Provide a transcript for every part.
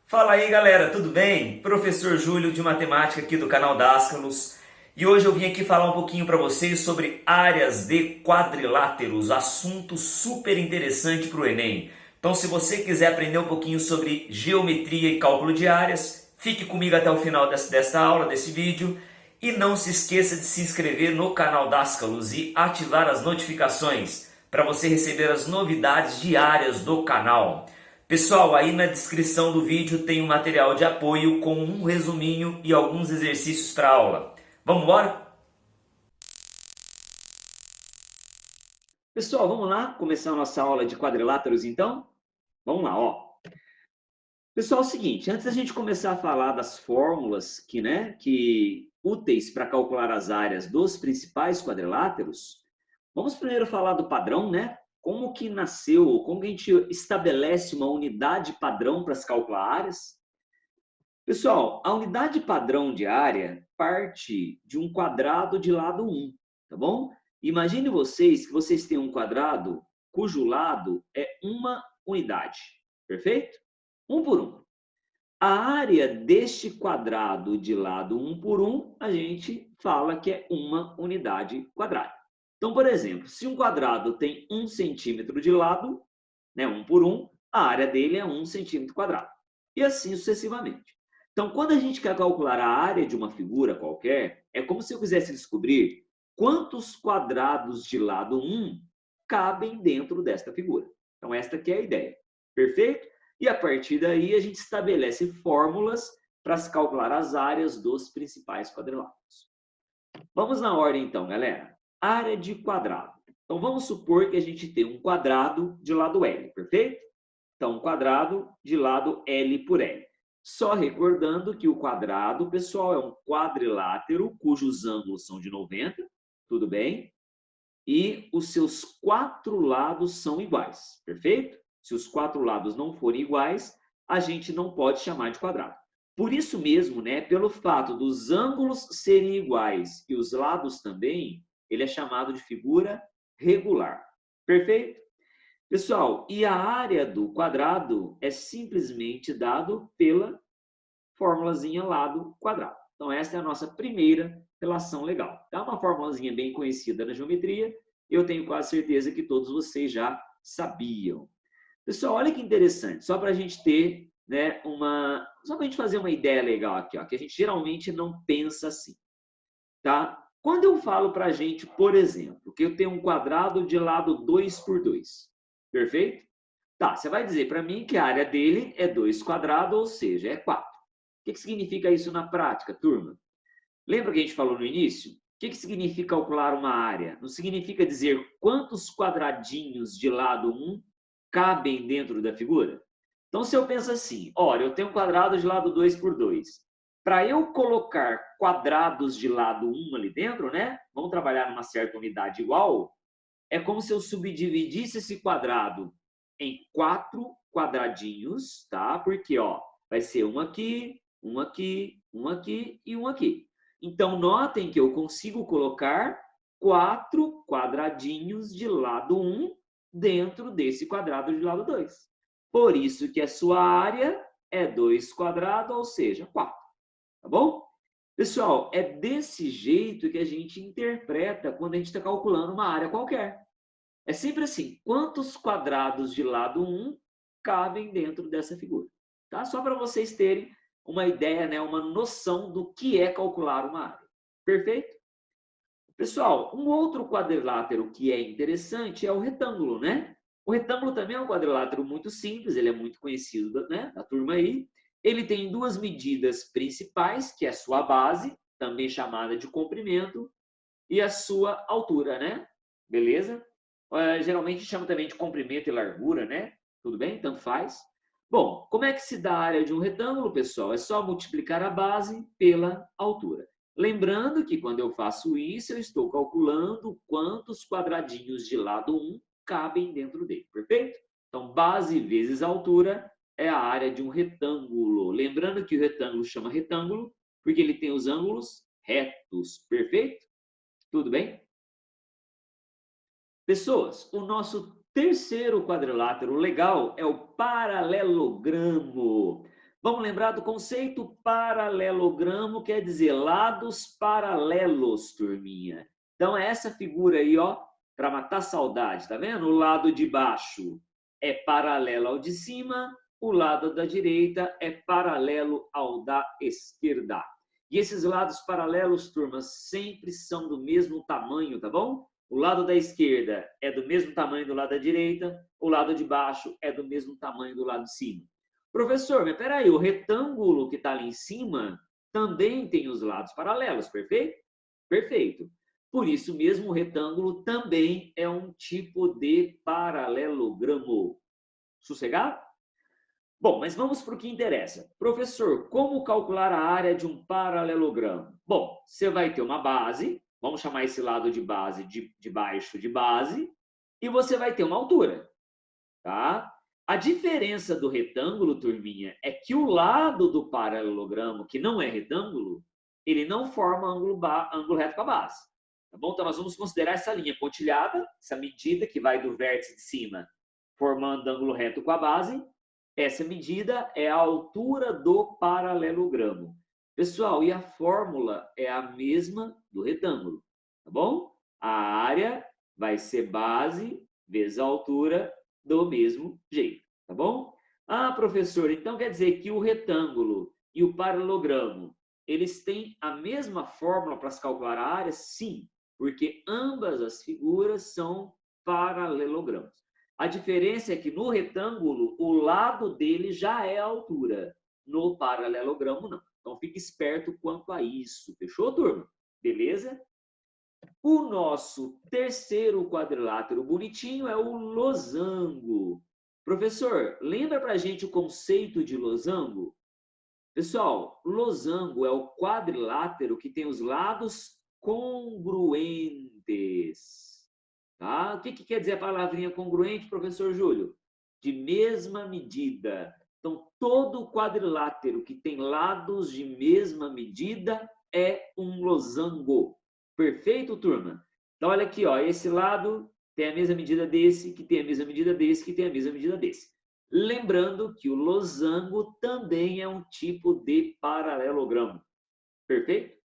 Fala aí galera, tudo bem? Professor Júlio de Matemática aqui do canal Dascalos e hoje eu vim aqui falar um pouquinho para vocês sobre áreas de quadriláteros, assunto super interessante para o Enem. Então se você quiser aprender um pouquinho sobre geometria e cálculo de áreas, fique comigo até o final desta aula, desse vídeo e não se esqueça de se inscrever no canal Dascalos e ativar as notificações para você receber as novidades diárias do canal. Pessoal, aí na descrição do vídeo tem um material de apoio com um resuminho e alguns exercícios para aula. Vamos embora? Pessoal, vamos lá começar a nossa aula de quadriláteros então? Vamos lá, ó. Pessoal, é o seguinte, antes da gente começar a falar das fórmulas que úteis para calcular as áreas dos principais quadriláteros, vamos primeiro falar do padrão, né? Como que nasceu, como que a gente estabelece uma unidade padrão para se calcular áreas? Pessoal, a unidade padrão de área parte de um quadrado de lado 1, tá bom? Imagine vocês que vocês têm um quadrado cujo lado é uma unidade, perfeito? Um por um. A área deste quadrado de lado 1 por 1, a gente fala que é uma unidade quadrada. Então, por exemplo, se um quadrado tem 1 centímetro de lado, né, 1 por 1, a área dele é 1 centímetro quadrado. E assim sucessivamente. Então, quando a gente quer calcular a área de uma figura qualquer, é como se eu quisesse descobrir quantos quadrados de lado 1 cabem dentro desta figura. Então, esta que é a ideia. Perfeito? E a partir daí a gente estabelece fórmulas para se calcular as áreas dos principais quadriláteros. Vamos na ordem então, galera. Área de quadrado. Então vamos supor que a gente tem um quadrado de lado L, perfeito? Então, um quadrado de lado L por L. Só recordando que o quadrado, pessoal, é um quadrilátero cujos ângulos são de 90, tudo bem? E os seus quatro lados são iguais, perfeito? Se os quatro lados não forem iguais, a gente não pode chamar de quadrado. Por isso mesmo, né, pelo fato dos ângulos serem iguais e os lados também, ele é chamado de figura regular. Perfeito? Pessoal, e a área do quadrado é simplesmente dado pela formulazinha lado quadrado. Então, essa é a nossa primeira relação legal. É uma formulazinha bem conhecida na geometria, eu tenho quase certeza que todos vocês já sabiam. Pessoal, olha que interessante, só para a gente ter, né, só para a gente fazer uma ideia legal aqui, ó, que a gente geralmente não pensa assim, tá? Quando eu falo para a gente, por exemplo, que eu tenho um quadrado de lado 2 por 2, perfeito? Tá, você vai dizer para mim que a área dele é 2 quadrado, ou seja, é 4. O que significa isso na prática, turma? Lembra que a gente falou no início? O que significa calcular uma área? Não significa dizer quantos quadradinhos de lado 1 cabem dentro da figura? Então, se eu penso assim, olha, eu tenho um quadrado de lado 2 por 2. Para eu colocar quadrados de lado 1 ali dentro, né? Vamos trabalhar numa certa unidade igual. É como se eu subdividisse esse quadrado em 4 quadradinhos, tá? Porque, ó, vai ser um aqui, um aqui, um aqui e um aqui. Então, notem que eu consigo colocar 4 quadradinhos de lado 1 dentro desse quadrado de lado 2. Por isso que a sua área é 2 quadrado, ou seja, 4. Tá bom? Pessoal, é desse jeito que a gente interpreta quando a gente está calculando uma área qualquer. É sempre assim, quantos quadrados de lado 1 cabem dentro dessa figura? Tá? Só para vocês terem uma ideia, né, uma noção do que é calcular uma área. Perfeito? Pessoal, um outro quadrilátero que é interessante é o retângulo, né? O retângulo também é um quadrilátero muito simples, ele é muito conhecido, né, da turma aí. Ele tem duas medidas principais, que é a sua base, também chamada de comprimento, e a sua altura, né? Beleza? Geralmente chama também de comprimento e largura, né? Tudo bem? Tanto faz. Bom, como é que se dá a área de um retângulo, pessoal? É só multiplicar a base pela altura. Lembrando que quando eu faço isso, eu estou calculando quantos quadradinhos de lado 1 cabem dentro dele, perfeito? Então, base vezes altura é a área de um retângulo. Lembrando que o retângulo chama retângulo porque ele tem os ângulos retos, perfeito? Tudo bem? Pessoas, o nosso terceiro quadrilátero legal é o paralelogramo. Vamos lembrar do conceito paralelogramo, quer dizer lados paralelos, turminha. Então, é essa figura aí, ó, para matar saudade, tá vendo? O lado de baixo é paralelo ao de cima, o lado da direita é paralelo ao da esquerda. E esses lados paralelos, turma, sempre são do mesmo tamanho, tá bom? O lado da esquerda é do mesmo tamanho do lado da direita, o lado de baixo é do mesmo tamanho do lado de cima. Professor, mas peraí, o retângulo que está ali em cima também tem os lados paralelos, perfeito? Perfeito. Por isso mesmo, o retângulo também é um tipo de paralelogramo. Sossegado? Bom, mas vamos para o que interessa. Professor, como calcular a área de um paralelogramo? Bom, você vai ter uma base, vamos chamar esse lado de base de baixo de base, e você vai ter uma altura, tá? A diferença do retângulo, turminha, é que o lado do paralelogramo, que não é retângulo, ele não forma ângulo reto com a base. Tá bom? Então, nós vamos considerar essa linha pontilhada, essa medida que vai do vértice de cima formando ângulo reto com a base. Essa medida é a altura do paralelogramo. Pessoal, e a fórmula é a mesma do retângulo, tá bom? A área vai ser base vezes a altura do mesmo jeito, tá bom? Ah, professor, então quer dizer que o retângulo e o paralelogramo, eles têm a mesma fórmula para se calcular a área? Sim, porque ambas as figuras são paralelogramos. A diferença é que no retângulo, o lado dele já é a altura. No paralelogramo, não. Então, fique esperto quanto a isso. Fechou, turma? Beleza? O nosso terceiro quadrilátero bonitinho é o losango. Professor, lembra para a gente o conceito de losango? Pessoal, losango é o quadrilátero que tem os lados congruentes. Tá? O que quer dizer a palavrinha congruente, professor Júlio? De mesma medida. Então, todo quadrilátero que tem lados de mesma medida é um losango. Perfeito, turma? Então, olha aqui, ó, esse lado tem a mesma medida desse, que tem a mesma medida desse, que tem a mesma medida desse. Lembrando que o losango também é um tipo de paralelogramo. Perfeito?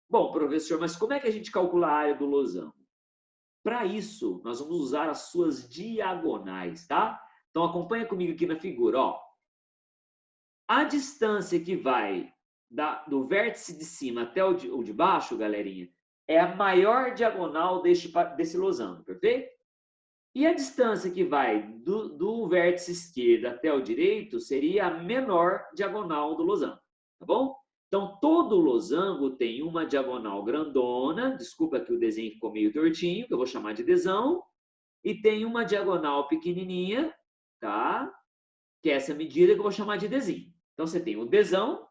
Bom, professor, mas como é que a gente calcula a área do losango? Para isso, nós vamos usar as suas diagonais, tá? Então, acompanha comigo aqui na figura, ó. A distância que vai do vértice de cima até o de baixo, galerinha, é a maior diagonal desse losango, perfeito? E a distância que vai do vértice esquerdo até o direito seria a menor diagonal do losango, tá bom? Então, todo losango tem uma diagonal grandona, desculpa que o desenho ficou meio tortinho, que eu vou chamar de desão, e tem uma diagonal pequenininha, tá? Que é essa medida que eu vou chamar de desenho. Então, você tem o desão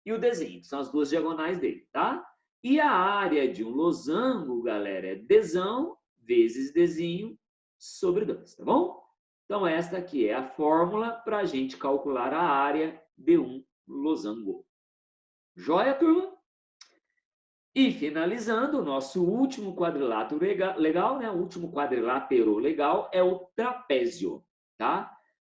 e o desenho, que são as duas diagonais dele, tá? E a área de um losango, galera, é desão vezes desenho sobre 2, tá bom? Então, esta aqui é a fórmula para a gente calcular a área de um losango. Joia, turma? E finalizando, o nosso último quadrilátero legal, né? O último quadrilátero legal é o trapézio, tá?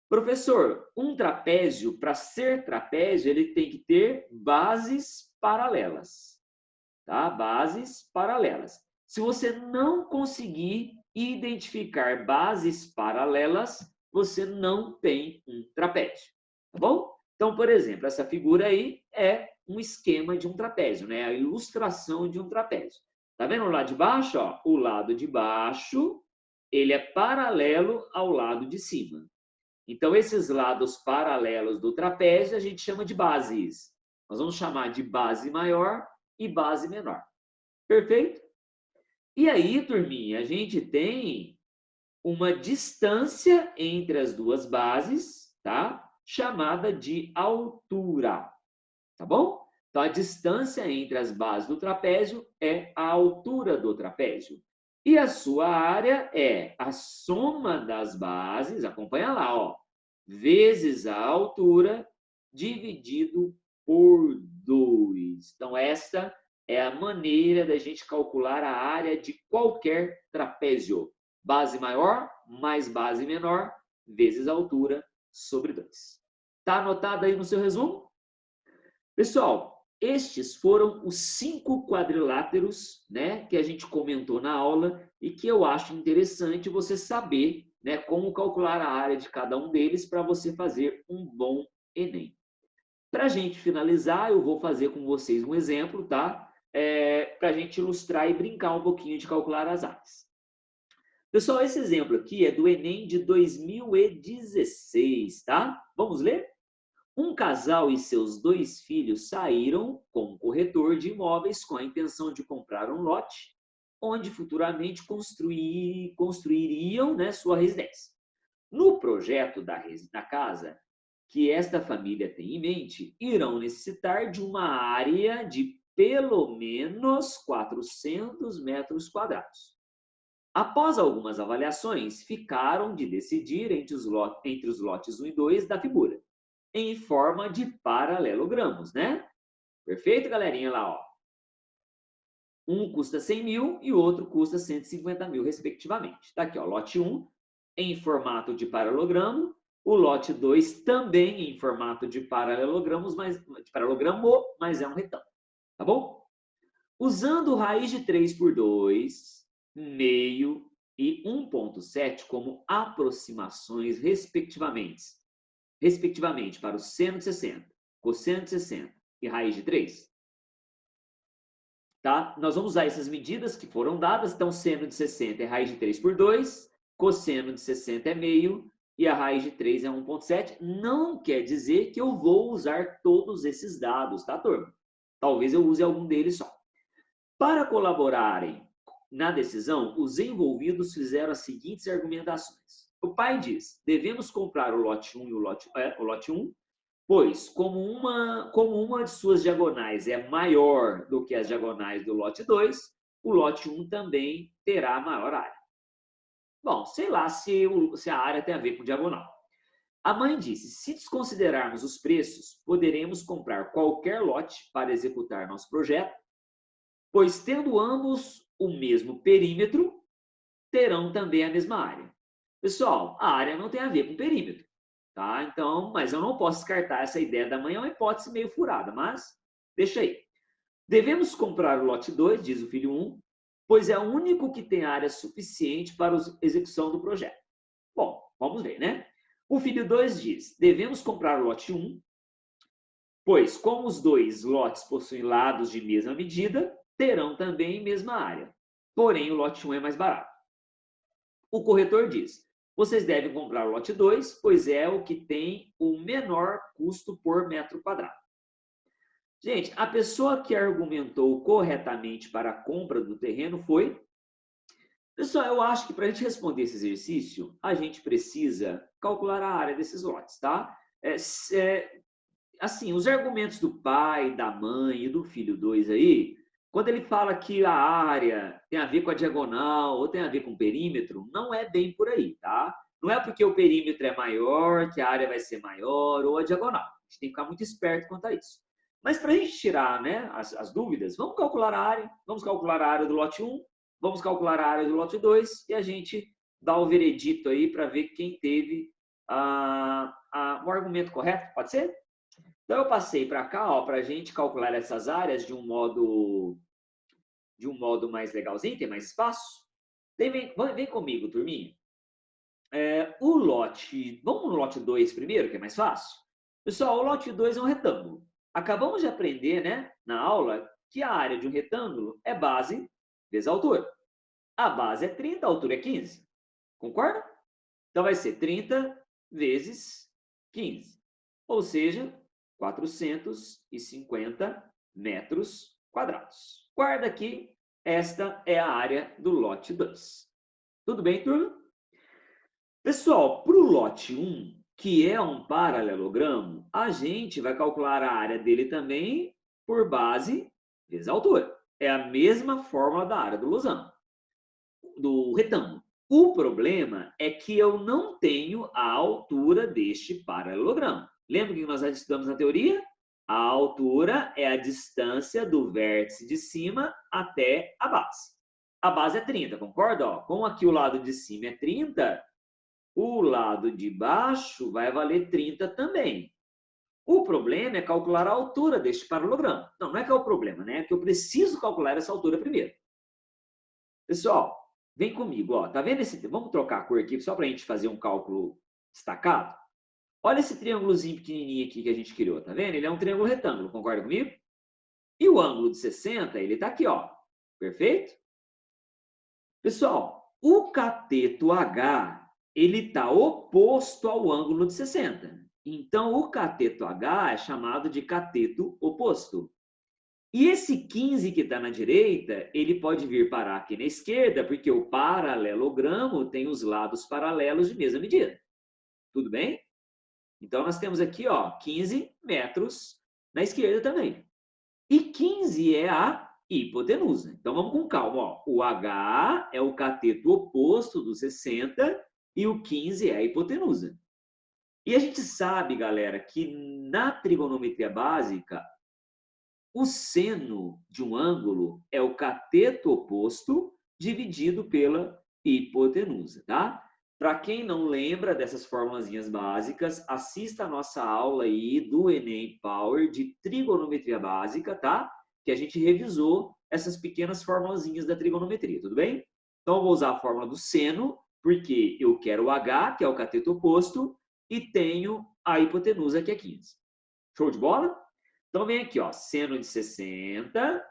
Professor, um trapézio, para ser trapézio, ele tem que ter bases paralelas, tá? Bases paralelas. Se você não conseguir identificar bases paralelas, você não tem um trapézio, tá bom? Então, por exemplo, essa figura aí é um esquema de um trapézio, né? A ilustração de um trapézio. Tá vendo o lado de baixo? Ó? O lado de baixo, ele é paralelo ao lado de cima. Então, esses lados paralelos do trapézio a gente chama de bases. Nós vamos chamar de base maior e base menor. Perfeito? E aí, turminha, a gente tem uma distância entre as duas bases, tá? Chamada de altura, tá bom? Então, a distância entre as bases do trapézio é a altura do trapézio. E a sua área é a soma das bases, acompanha lá, ó, vezes a altura dividido por 2. Então, esta é a maneira da gente calcular a área de qualquer trapézio. Base maior mais base menor vezes a altura sobre 2. Tá anotado aí no seu resumo? Pessoal, estes foram os 5 quadriláteros, né, que a gente comentou na aula e que eu acho interessante você saber, né, como calcular a área de cada um deles para você fazer um bom Enem. Para a gente finalizar, eu vou fazer com vocês um exemplo, tá? Para a gente ilustrar e brincar um pouquinho de calcular as áreas. Pessoal, esse exemplo aqui é do Enem de 2016, tá? Vamos ler? Um casal e seus 2 filhos saíram com um corretor de imóveis com a intenção de comprar um lote onde futuramente construiriam, né, sua residência. No projeto da casa que esta família tem em mente, irão necessitar de uma área de pelo menos 400 metros quadrados. Após algumas avaliações, ficaram de decidir entre os lotes 1 e 2 da figura, em forma de paralelogramos, né? Perfeito, galerinha lá, ó. Um custa 100 mil e o outro custa 150 mil, respectivamente. Tá aqui, ó, lote 1 em formato de paralelogramo, o lote 2 também em formato de paralelogramo, mas é um retângulo, tá bom? Usando raiz de 3 por 2, meio e 1,7 como aproximações, respectivamente para o seno de 60, cosseno de 60 e raiz de 3. Tá? Nós vamos usar essas medidas que foram dadas. Então, seno de 60 é raiz de 3 por 2, cosseno de 60 é meio e a raiz de 3 é 1,7. Não quer dizer que eu vou usar todos esses dados, tá, turma? Talvez eu use algum deles só. Para colaborarem na decisão, os envolvidos fizeram as seguintes argumentações. O pai diz: devemos comprar o lote 1 e o lote 1, pois, como uma de suas diagonais é maior do que as diagonais do lote 2, o lote 1 também terá maior área. Bom, sei lá se a área tem a ver com diagonal. A mãe disse: se desconsiderarmos os preços, poderemos comprar qualquer lote para executar nosso projeto, pois, tendo ambos o mesmo perímetro, terão também a mesma área. Pessoal, a área não tem a ver com perímetro, tá? Então, mas eu não posso descartar essa ideia da mãe, é uma hipótese meio furada, mas deixa aí. Devemos comprar o lote 2, diz o filho 1, pois é o único que tem área suficiente para a execução do projeto. Bom, vamos ver, né? O filho 2 diz: devemos comprar o lote 1, pois, como os 2 lotes possuem lados de mesma medida, terão também mesma área. Porém, o lote 1 é mais barato. O corretor diz: vocês devem comprar o lote 2, pois é o que tem o menor custo por metro quadrado. Gente, a pessoa que argumentou corretamente para a compra do terreno foi... Pessoal, eu acho que para a gente responder esse exercício, a gente precisa calcular a área desses lotes, tá? Assim, os argumentos do pai, da mãe e do filho 2 aí, quando ele fala que a área tem a ver com a diagonal ou tem a ver com o perímetro, não é bem por aí, tá? Não é porque o perímetro é maior que a área vai ser maior ou a diagonal. A gente tem que ficar muito esperto quanto a isso. Mas para a gente tirar, né, as dúvidas, vamos calcular a área. Vamos calcular a área do lote 1, vamos calcular a área do lote 2 e a gente dá o veredito aí para ver quem teve o argumento correto. Pode ser? Então, eu passei para cá, para a gente calcular essas áreas de um modo mais legalzinho, tem mais espaço. Vem comigo, turminha. Vamos no lote 2 primeiro, que é mais fácil? Pessoal, o lote 2 é um retângulo. Acabamos de aprender, né, na aula, que a área de um retângulo é base vezes a altura. A base é 30, a altura é 15. Concorda? Então, vai ser 30 vezes 15. Ou seja, 450 metros quadrados. Guarda aqui, esta é a área do lote 2. Tudo bem, turma? Pessoal, para o lote 1, que é um paralelogramo, a gente vai calcular a área dele também por base vezes a altura. É a mesma fórmula da área do retângulo. O problema é que eu não tenho a altura deste paralelogramo. Lembra que nós já estudamos na teoria? A altura é a distância do vértice de cima até a base. A base é 30, concorda? Ó, como aqui o lado de cima é 30, o lado de baixo vai valer 30 também. O problema é calcular a altura deste paralelogramo. Não, não é que é o problema, né? É que eu preciso calcular essa altura primeiro. Pessoal, vem comigo, ó. Tá vendo esse... Vamos trocar a cor aqui só para a gente fazer um cálculo destacado? Olha esse triângulozinho pequenininho aqui que a gente criou, tá vendo? Ele é um triângulo retângulo, concorda comigo? E o ângulo de 60, ele tá aqui, ó. Perfeito? Pessoal, o cateto H, ele tá oposto ao ângulo de 60. Então, o cateto H é chamado de cateto oposto. E esse 15 que está na direita, ele pode vir parar aqui na esquerda, porque o paralelogramo tem os lados paralelos de mesma medida. Tudo bem? Então, nós temos aqui, ó, 15 metros na esquerda também. E 15 é a hipotenusa. Então, vamos com calma. Ó. O H é o cateto oposto do 60 e o 15 é a hipotenusa. E a gente sabe, galera, que na trigonometria básica, o seno de um ângulo é o cateto oposto dividido pela hipotenusa, tá? Para quem não lembra dessas formulazinhas básicas, assista a nossa aula aí do Enem Power de trigonometria básica, tá? Que a gente revisou essas pequenas formulazinhas da trigonometria, tudo bem? Então, eu vou usar a fórmula do seno, porque eu quero o H, que é o cateto oposto, e tenho a hipotenusa, que é 15. Show de bola? Então, vem aqui, ó, seno de 60,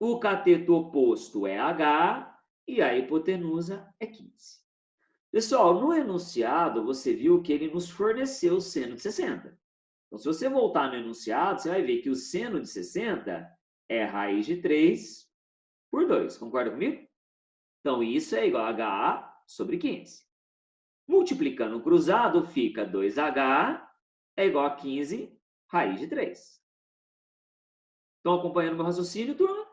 o cateto oposto é H e a hipotenusa é 15. Pessoal, no enunciado, você viu que ele nos forneceu o seno de 60. Então, se você voltar no enunciado, você vai ver que o seno de 60 é raiz de 3 por 2. Concorda comigo? Então, isso é igual a HA sobre 15. Multiplicando o cruzado, fica 2H é igual a 15 raiz de 3. Estão acompanhando meu raciocínio, turma?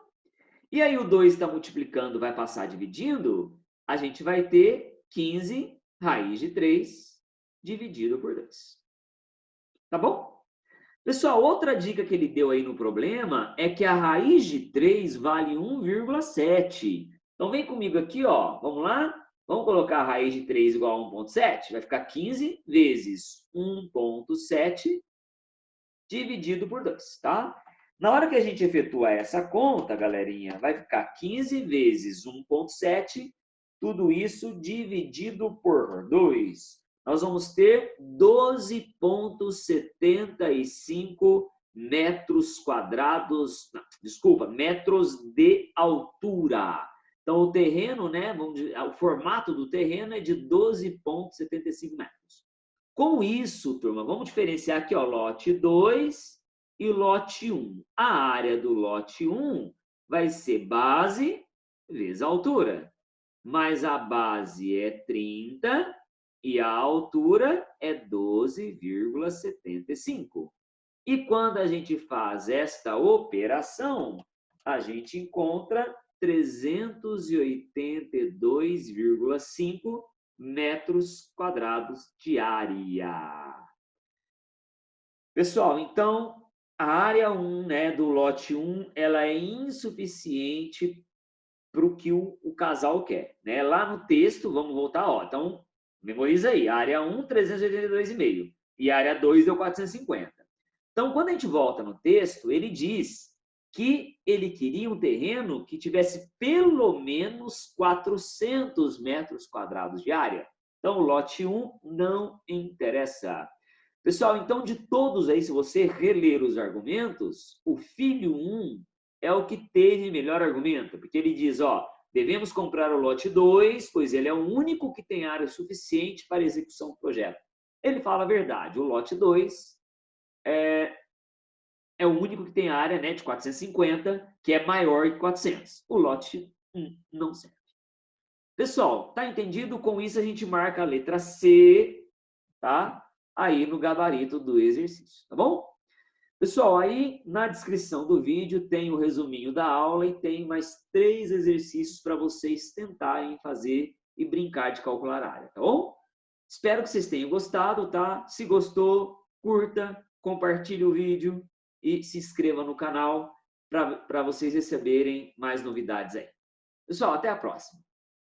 E aí o 2 está multiplicando, vai passar dividindo, a gente vai ter 15 raiz de 3 dividido por 2. Tá bom? Pessoal, outra dica que ele deu aí no problema é que a raiz de 3 vale 1,7. Então vem comigo aqui, ó. Vamos lá? Vamos colocar a raiz de 3 igual a 1,7? Vai ficar 15 vezes 1,7 dividido por 2, tá? Na hora que a gente efetuar essa conta, galerinha, vai ficar 15 vezes 1,7, tudo isso dividido por 2. Nós vamos ter 12,75 metros quadrados, não, desculpa, metros de altura. Então, o terreno, né, o formato do terreno é de 12,75 metros. Com isso, turma, vamos diferenciar aqui, ó, lote 2 e lote 1. A área do lote 1 vai ser base vezes a altura. Mas a base é 30 e a altura é 12,75. E quando a gente faz esta operação, a gente encontra 382,5 metros quadrados de área. Pessoal, então, a área 1, né, do lote 1, ela é insuficiente para o que o casal quer. Né? Lá no texto, vamos voltar, ó. Então, memoriza aí, a área 1, 382,5. E a área 2 deu 450. Então, quando a gente volta no texto, ele diz que ele queria um terreno que tivesse pelo menos 400 metros quadrados de área. Então, o lote 1 não interessa. Pessoal, então, de todos aí, se você reler os argumentos, o filho 1 é o que teve melhor argumento, porque ele diz, ó, devemos comprar o lote 2, pois ele é o único que tem área suficiente para a execução do projeto. Ele fala a verdade, o lote 2 é o único que tem área, né, de 450, que é maior que 400. O lote 1 não serve. Pessoal, tá entendido? Com isso a gente marca a letra C, tá? Aí no gabarito do exercício, tá bom? Pessoal, aí na descrição do vídeo tem o resuminho da aula e tem mais 3 exercícios para vocês tentarem fazer e brincar de calcular a área, tá bom? Espero que vocês tenham gostado, tá? Se gostou, curta, compartilhe o vídeo e se inscreva no canal para vocês receberem mais novidades aí. Pessoal, até a próxima!